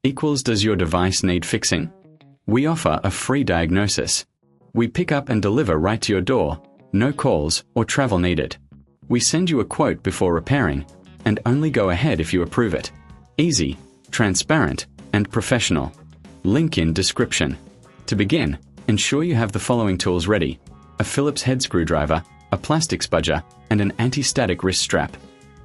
equals does your device need fixing? We offer a free diagnosis. We pick up and deliver right to your door, no calls or travel needed. We send you a quote before repairing, and only go ahead if you approve it. Easy, transparent, and professional. Link in description. To begin, ensure you have the following tools ready: a Phillips head screwdriver, a plastic spudger, and an anti-static wrist strap.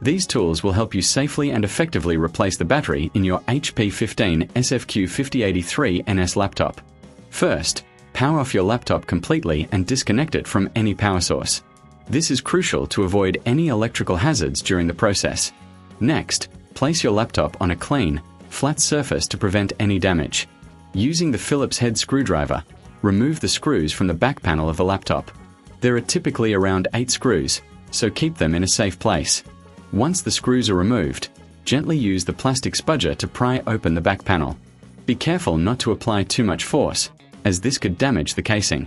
These tools will help you safely and effectively replace the battery in your HP 15sfq5083ns laptop. First, power off your laptop completely and disconnect it from any power source. This is crucial to avoid any electrical hazards during the process. Next, place your laptop on a clean, flat surface to prevent any damage. Using the Phillips head screwdriver, remove the screws from the back panel of the laptop. There are typically around 8 screws, so keep them in a safe place. Once the screws are removed, gently use the plastic spudger to pry open the back panel. Be careful not to apply too much force, as this could damage the casing.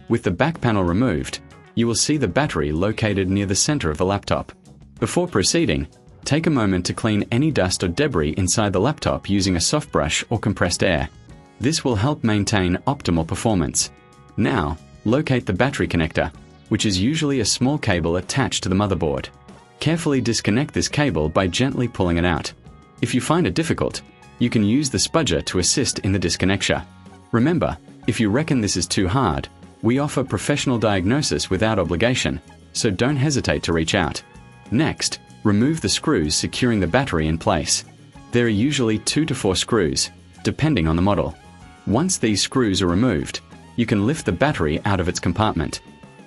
With the back panel removed, you will see the battery located near the center of the laptop. Before proceeding, take a moment to clean any dust or debris inside the laptop using a soft brush or compressed air. This will help maintain optimal performance. Now, locate the battery connector, which is usually a small cable attached to the motherboard. Carefully disconnect this cable by gently pulling it out. If you find it difficult, you can use the spudger to assist in the disconnection. Remember, if you reckon this is too hard, we offer professional diagnosis without obligation, so don't hesitate to reach out. Next, remove the screws securing the battery in place. There are usually 2 to 4 screws, depending on the model. Once these screws are removed, you can lift the battery out of its compartment.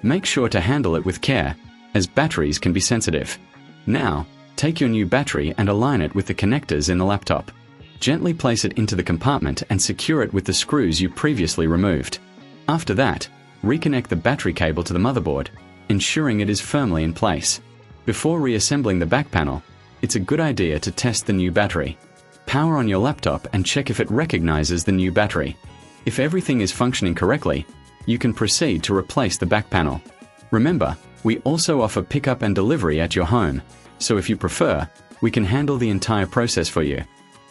Make sure to handle it with care, as batteries can be sensitive. Now, take your new battery and align it with the connectors in the laptop. Gently place it into the compartment and secure it with the screws you previously removed. After that, reconnect the battery cable to the motherboard, ensuring it is firmly in place. Before reassembling the back panel, it's a good idea to test the new battery. Power on your laptop and check if it recognizes the new battery. If everything is functioning correctly, you can proceed to replace the back panel. Remember, we also offer pickup and delivery at your home, so if you prefer, we can handle the entire process for you.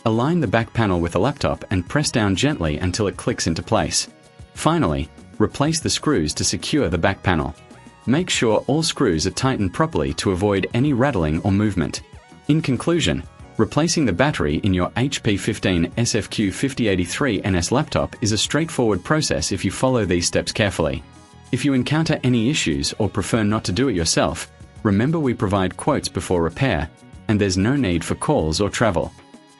Align the back panel with the laptop and press down gently until it clicks into place. Finally, replace the screws to secure the back panel. Make sure all screws are tightened properly to avoid any rattling or movement. In conclusion, replacing the battery in your HP 15sfq5083ns laptop is a straightforward process if you follow these steps carefully. If you encounter any issues or prefer not to do it yourself, remember we provide quotes before repair, and there's no need for calls or travel.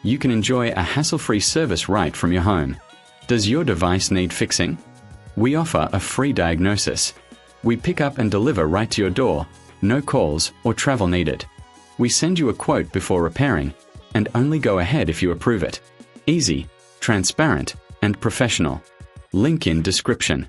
You can enjoy a hassle-free service right from your home. Does your device need fixing? We offer a free diagnosis. We pick up and deliver right to your door, no calls or travel needed. We send you a quote before repairing, and only go ahead if you approve it. Easy, transparent, and professional. Link in description.